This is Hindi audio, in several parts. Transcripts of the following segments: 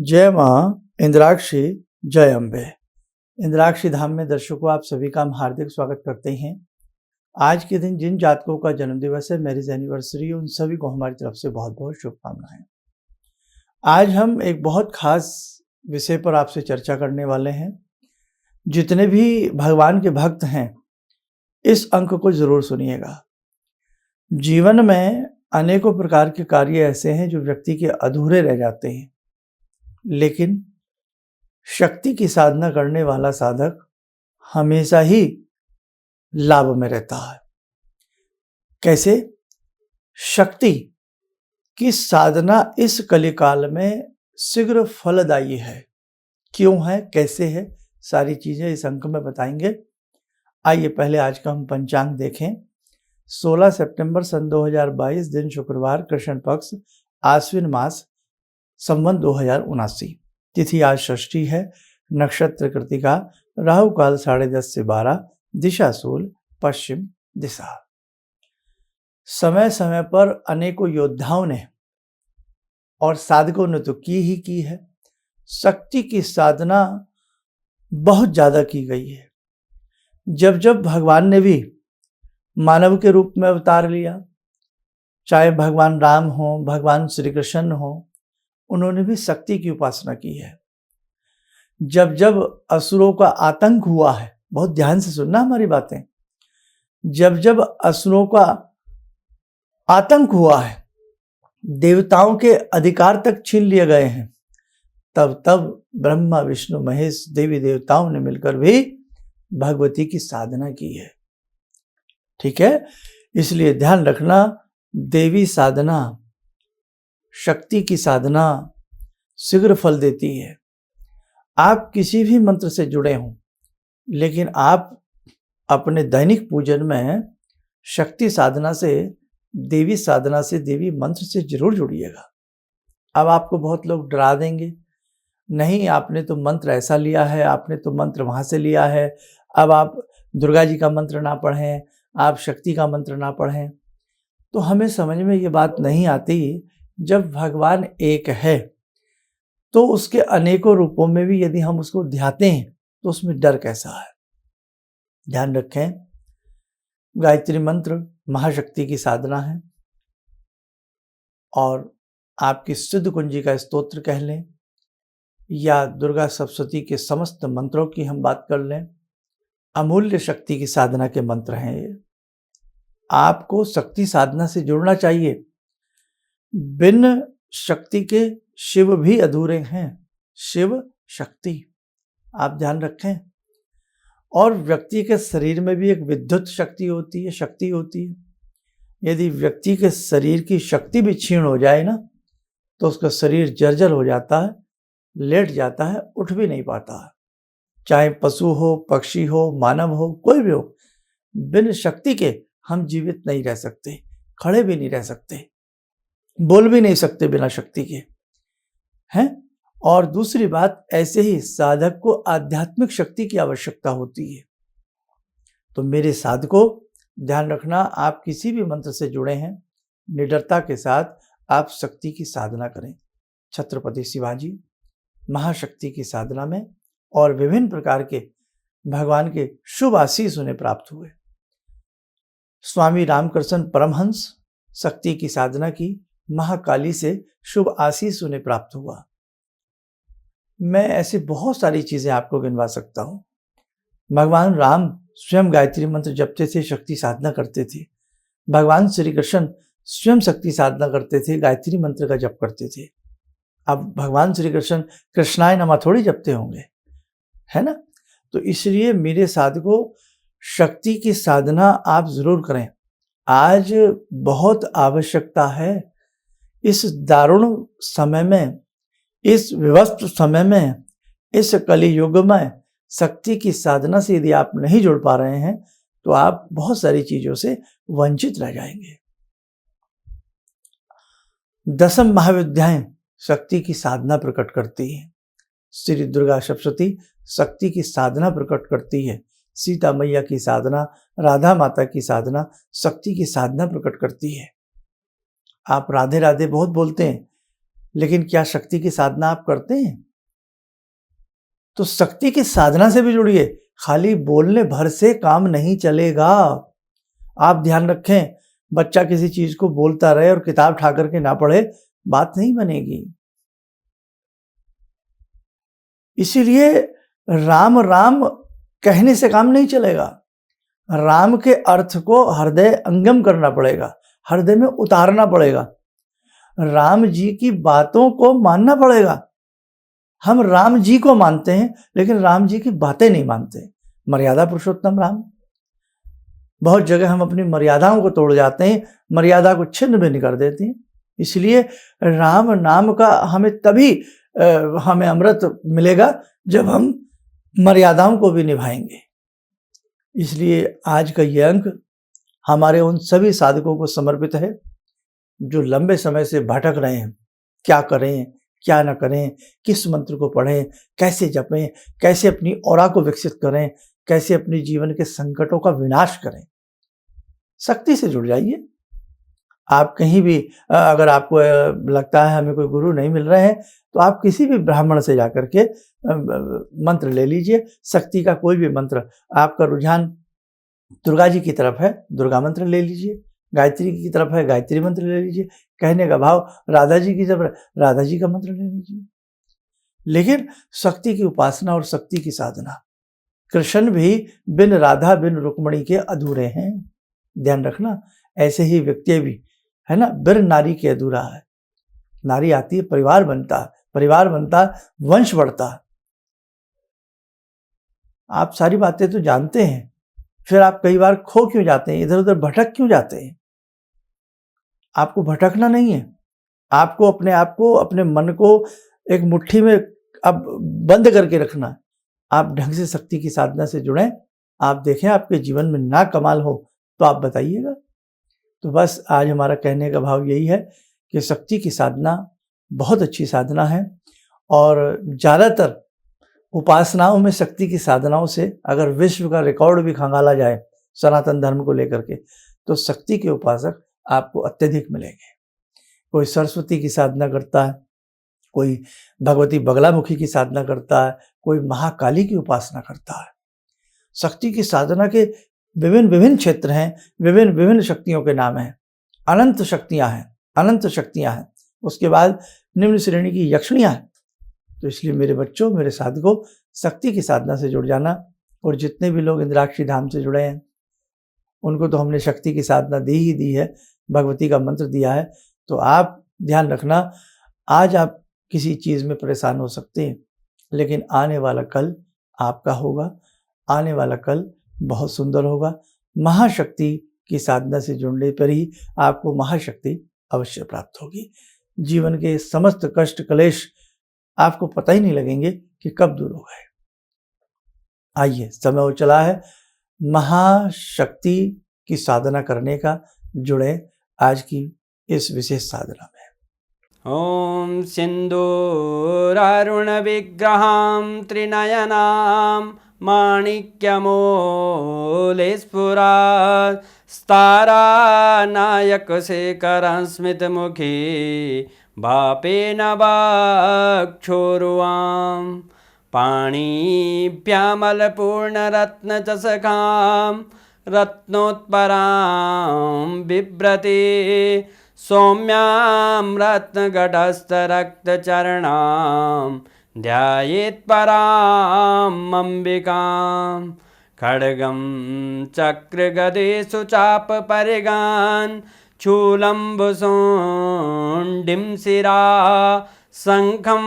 जय माँ इंद्राक्षी, जय अम्बे। इंद्राक्षी धाम में दर्शकों आप सभी का हम हार्दिक स्वागत करते हैं। आज के दिन जिन जातकों का जन्मदिवस है, मैरिज एनिवर्सरी, उन सभी को हमारी तरफ से बहुत बहुत शुभकामनाएं। आज हम एक बहुत खास विषय पर आपसे चर्चा करने वाले हैं। जितने भी भगवान के भक्त हैं, इस अंक को जरूर सुनिएगा। जीवन में अनेकों प्रकार के कार्य ऐसे हैं जो व्यक्ति के अधूरे रह जाते हैं, लेकिन शक्ति की साधना करने वाला साधक हमेशा ही लाभ में रहता है। कैसे? शक्ति की साधना इस कलिकाल में शीघ्र फलदायी है। क्यों है, कैसे है, सारी चीजें इस अंक में बताएंगे। आइए पहले आज का हम पंचांग देखें। 16 सितंबर सन 2022, दिन शुक्रवार, कृष्ण पक्ष, आश्विन मास, संवत 2079। तिथि आज षष्ठी है। नक्षत्र कृतिका, राहु काल 10:30 से 12, दिशा शूल, पश्चिम दिशा। समय समय पर अनेकों योद्धाओं ने और साधकों ने तो की ही की है। शक्ति की साधना बहुत ज्यादा की गई है। जब जब भगवान ने भी मानव के रूप में अवतार लिया, चाहे भगवान राम हो, भगवान श्री कृष्ण हो, उन्होंने भी शक्ति की उपासना की है। जब जब असुरों का आतंक हुआ है, बहुत ध्यान से सुनना हमारी बातें, जब जब असुरों का आतंक हुआ है, देवताओं के अधिकार तक छीन लिए गए हैं, तब तब ब्रह्मा विष्णु महेश देवी देवताओं ने मिलकर भी भगवती की साधना की है। ठीक है, इसलिए ध्यान रखना, देवी साधना, शक्ति की साधना शीघ्र फल देती है। आप किसी भी मंत्र से जुड़े हों, लेकिन आप अपने दैनिक पूजन में शक्ति साधना से, देवी साधना से, देवी मंत्र से जरूर जुड़िएगा। अब आपको बहुत लोग डरा देंगे, नहीं आपने तो मंत्र ऐसा लिया है, आपने तो मंत्र वहां से लिया है, अब आप दुर्गा जी का मंत्र ना पढ़ें, आप शक्ति का मंत्र ना पढ़ें। तो हमें समझ में ये बात नहीं आती, जब भगवान एक है तो उसके अनेकों रूपों में भी यदि हम उसको ध्याते हैं तो उसमें डर कैसा है। ध्यान रखें, गायत्री मंत्र महाशक्ति की साधना है, और आपकी सिद्ध कुंजी का स्तोत्र कह लें या दुर्गा सप्तशती के समस्त मंत्रों की हम बात कर लें, अमूल्य शक्ति की साधना के मंत्र हैं ये। आपको शक्ति साधना से जुड़ना चाहिए। बिन शक्ति के शिव भी अधूरे हैं। शिव शक्ति, आप ध्यान रखें। और व्यक्ति के शरीर में भी एक विद्युत शक्ति होती है, शक्ति होती है। यदि व्यक्ति के शरीर की शक्ति भी क्षीण हो जाए ना, तो उसका शरीर जर्जर हो जाता है, लेट जाता है, उठ भी नहीं पाता है। चाहे पशु हो, पक्षी हो, मानव हो, कोई भी हो, बिन शक्ति के हम जीवित नहीं रह सकते, खड़े भी नहीं रह सकते, बोल भी नहीं सकते बिना शक्ति के, हैं। और दूसरी बात, ऐसे ही साधक को आध्यात्मिक शक्ति की आवश्यकता होती है। तो मेरे साधकों, ध्यान रखना, आप किसी भी मंत्र से जुड़े हैं, निडरता के साथ आप शक्ति की साधना करें। छत्रपति शिवाजी महाशक्ति की साधना में और विभिन्न प्रकार के भगवान के शुभ आशीष उन्हें प्राप्त हुए। स्वामी रामकृष्ण परमहंस शक्ति की साधना की, महाकाली से शुभ आशीष उन्हें प्राप्त हुआ। मैं ऐसी बहुत सारी चीजें आपको गिनवा सकता हूं। भगवान राम स्वयं गायत्री मंत्र जपते थे, शक्ति साधना करते थे। भगवान श्री कृष्ण स्वयं शक्ति साधना करते थे, गायत्री मंत्र का जप करते थे। अब भगवान श्री कृष्ण कृष्णाय नमः थोड़ी जपते होंगे, है ना। तो इसलिए मेरे साधकों, शक्ति की साधना आप जरूर करें। आज बहुत आवश्यकता है। इस दारुण समय में, इस विवस्त समय में, इस कलि युग में शक्ति की साधना से यदि आप नहीं जुड़ पा रहे हैं, तो आप बहुत सारी चीजों से वंचित रह जाएंगे। दशम महाविद्याएं शक्ति की साधना प्रकट करती है। श्री दुर्गा सप्तशती शक्ति की साधना प्रकट करती है। सीता मैया की साधना, राधा माता की साधना शक्ति की साधना प्रकट करती है। आप राधे राधे बहुत बोलते हैं, लेकिन क्या शक्ति की साधना आप करते हैं? तो शक्ति की साधना से भी जुड़िए। खाली बोलने भर से काम नहीं चलेगा। आप ध्यान रखें, बच्चा किसी चीज को बोलता रहे और किताब उठा करके ना पढ़े, बात नहीं बनेगी। इसीलिए राम राम कहने से काम नहीं चलेगा। राम के अर्थ को हृदय अंगम करना पड़ेगा, हृदय में उतारना पड़ेगा, राम जी की बातों को मानना पड़ेगा। हम राम जी को मानते हैं लेकिन राम जी की बातें नहीं मानते। मर्यादा पुरुषोत्तम राम। बहुत जगह हम अपनी मर्यादाओं को तोड़ जाते हैं, मर्यादा को छिन्न भिन्न कर देते हैं। इसलिए राम नाम का हमें तभी हमें अमृत मिलेगा जब हम मर्यादाओं को भी निभाएंगे। इसलिए आज का ये अंक हमारे उन सभी साधकों को समर्पित है जो लंबे समय से भटक रहे हैं, क्या करें क्या न करें, किस मंत्र को पढ़ें, कैसे जपें, कैसे अपनी औरा को विकसित करें, कैसे अपने जीवन के संकटों का विनाश करें। शक्ति से जुड़ जाइए। आप कहीं भी अगर आपको लगता है हमें कोई गुरु नहीं मिल रहे हैं तो आप किसी भी ब्राह्मण से जाकर के मंत्र ले लीजिए। शक्ति का कोई भी मंत्र, आपका रुझान दुर्गा जी की तरफ है, दुर्गा मंत्र ले लीजिए। गायत्री की तरफ है, गायत्री मंत्र ले लीजिए। कहने का भाव राधा जी की तरफ, राधा जी का मंत्र ले लीजिए। लेकिन शक्ति की उपासना और शक्ति की साधना, कृष्ण भी बिन राधा बिन रुक्मणी के अधूरे हैं। ध्यान रखना, ऐसे ही व्यक्ति भी है ना, बिन नारी के अधूरा है। नारी आती है, परिवार बनता है, परिवार बनता है, वंश बढ़ता है। आप सारी बातें तो जानते हैं, फिर आप कई बार खो क्यों जाते हैं, इधर उधर भटक क्यों जाते हैं? आपको भटकना नहीं है, आपको अपने आप को, अपने मन को एक मुट्ठी में अब बंद करके रखना है। आप ढंग से शक्ति की साधना से जुड़ें। आप देखें आपके जीवन में ना कमाल हो तो आप बताइएगा। तो बस आज हमारा कहने का भाव यही है कि शक्ति की साधना बहुत अच्छी साधना है और ज़्यादातर उपासनाओं में शक्ति की साधनाओं से अगर विश्व का रिकॉर्ड भी खंगाला जाए सनातन धर्म को लेकर के, तो शक्ति के उपासक आपको अत्यधिक मिलेंगे। कोई सरस्वती की साधना करता है, कोई भगवती बगलामुखी की साधना करता है, कोई महाकाली की उपासना करता है। शक्ति की साधना के विभिन्न विभिन्न क्षेत्र हैं, विभिन्न विभिन्न शक्तियों के नाम हैं। अनंत शक्तियां हैं, अनंत शक्तियां हैं। उसके बाद निम्न श्रेणी की यक्षिणियां हैं। तो इसलिए मेरे बच्चों, मेरे साधकों, शक्ति की साधना से जुड़ जाना। और जितने भी लोग इंद्राक्षी धाम से जुड़े हैं उनको तो हमने शक्ति की साधना दी ही दी है, भगवती का मंत्र दिया है। तो आप ध्यान रखना, आज आप किसी चीज़ में परेशान हो सकते हैं लेकिन आने वाला कल आपका होगा, आने वाला कल बहुत सुंदर होगा। महाशक्ति की साधना से जुड़ने पर ही आपको महाशक्ति अवश्य प्राप्त होगी। जीवन के समस्त कष्ट क्लेश आपको पता ही नहीं लगेंगे कि कब दूर हो गए। आइए, समय हो चला है महाशक्ति की साधना करने का। जुड़े आज की इस विशेष साधना में। ओम सिंदूरारुण विग्रहां त्रिनयनां माणिक्यमूले स्फुरात् स्तारानायकशेखरं स्मितमुखी भापेन वक्षोरुवां पाणिभ्यामलपूर्णरत्नचषकां रत्नोत्परां बिभ्रति सौम्यां रत्नघटस्थरक्तचरणां ध्यायेत् पराम् अम्बिकां खड्गं चक्रगदेषु चापपरिगान् चूलम्बुसुण्डिं शिरा शङ्खं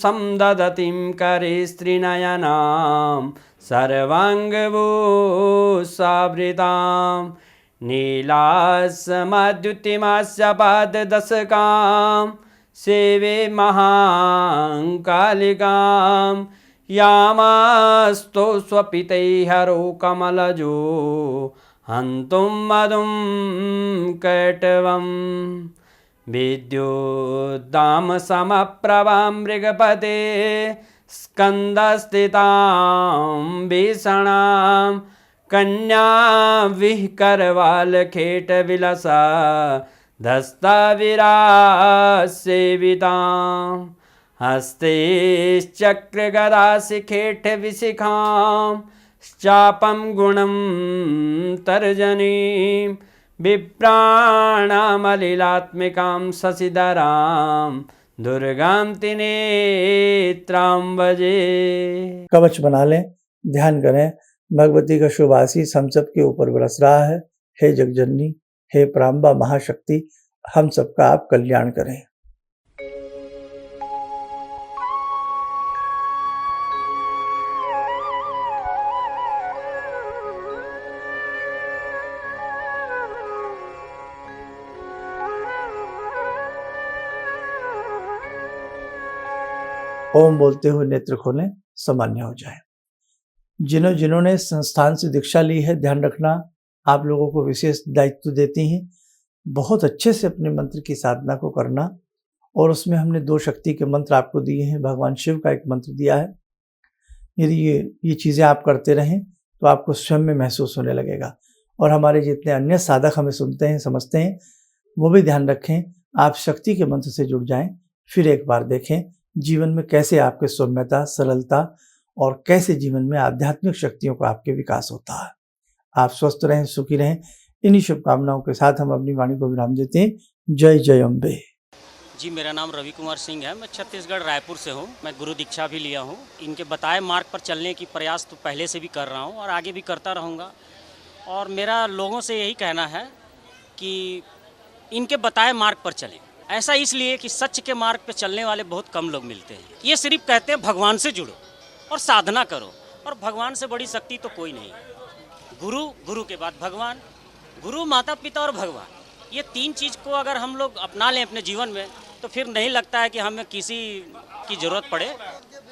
समदधतीं करे स्त्रीनयनां सर्वाङ्गभूषावृतां नीलास्मद्युतिमास्य पाददशकां सेवे महाकालिकां यामास्तो स्वपितैहरो कमलजो हन्तुं मधुं कैटवं विद्युद्दाम समप्रभां मृगपते स्कन्दस्थितां भीषणां कन्या विहकरवालखेटविलसा धस्ताविरासेवितां हस्ते चक्रगदाशिखेटविशिखां चापं गुणं तर्जनीं विप्राणामलिलात्मिकां शशिधरां दुर्गां त्रिनेत्रां भजे। कवच बना लें, ध्यान करें, भगवती का शुभ आशीष हम सब के ऊपर बरस रहा है। हे जगजननी, हे प्राम्बा महाशक्ति, हम सबका आप कल्याण करें। ओम बोलते हुए नेत्र खोलें, सामान्य हो जाए। जिन्होंने संस्थान से दीक्षा ली है, ध्यान रखना आप लोगों को विशेष दायित्व देती हैं, बहुत अच्छे से अपने मंत्र की साधना को करना। और उसमें हमने 2 शक्ति के मंत्र आपको दिए हैं, भगवान शिव का एक मंत्र दिया है। यदि ये चीज़ें आप करते रहें तो आपको स्वयं में महसूस होने लगेगा। और हमारे जितने अन्य साधक हमें सुनते हैं, समझते हैं, वो भी ध्यान रखें, आप शक्ति के मंत्र से जुड़ जाएं। फिर एक बार देखें जीवन में कैसे आपके सौम्यता, सरलता और कैसे जीवन में आध्यात्मिक शक्तियों का आपके विकास होता है। आप स्वस्थ रहें, सुखी रहें। इन्हीं शुभकामनाओं के साथ हम अपनी वाणी को विराम देते हैं। जय जय अम्बे। जी, मेरा नाम रवि कुमार सिंह है। मैं छत्तीसगढ़ रायपुर से हूँ। मैं गुरु दीक्षा भी लिया हूँ। इनके बताए मार्ग पर चलने की प्रयास तो पहले से भी कर रहा हूँ और आगे भी करता रहूँगा। और मेरा लोगों से यही कहना है कि इनके बताए मार्ग पर चलें। ऐसा इसलिए कि सच के मार्ग पर चलने वाले बहुत कम लोग मिलते हैं। ये सिर्फ कहते हैं भगवान से जुड़ो और साधना करो, और भगवान से बड़ी शक्ति तो कोई नहीं। गुरु, गुरु के बाद भगवान, गुरु, माता पिता और भगवान, ये 3 चीज़ को अगर हम लोग अपना लें अपने जीवन में तो फिर नहीं लगता है कि हमें किसी की ज़रूरत पड़े।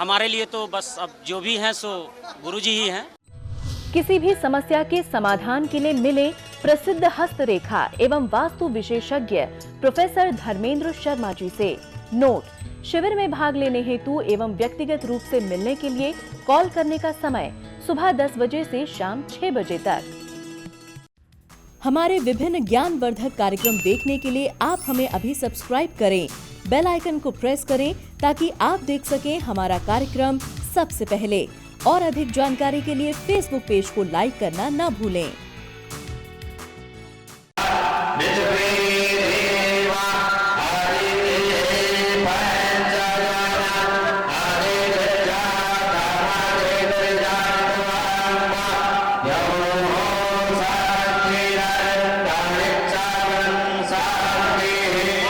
हमारे लिए तो बस अब जो भी हैं सो गुरु जी ही हैं। किसी भी समस्या के समाधान के लिए मिले प्रसिद्ध हस्तरेखा एवं वास्तु विशेषज्ञ प्रोफेसर धर्मेंद्र शर्मा जी से। नोट: शिविर में भाग लेने हेतु एवं व्यक्तिगत रूप से मिलने के लिए कॉल करने का समय सुबह 10 बजे से शाम 6 बजे तक। हमारे विभिन्न ज्ञानवर्धक कार्यक्रम देखने के लिए आप हमें अभी सब्सक्राइब करें, बेल आइकन को प्रेस करें ताकि आप देख सकें हमारा कार्यक्रम सबसे पहले। और अधिक जानकारी के लिए फेसबुक पेज को लाइक करना न भूलें।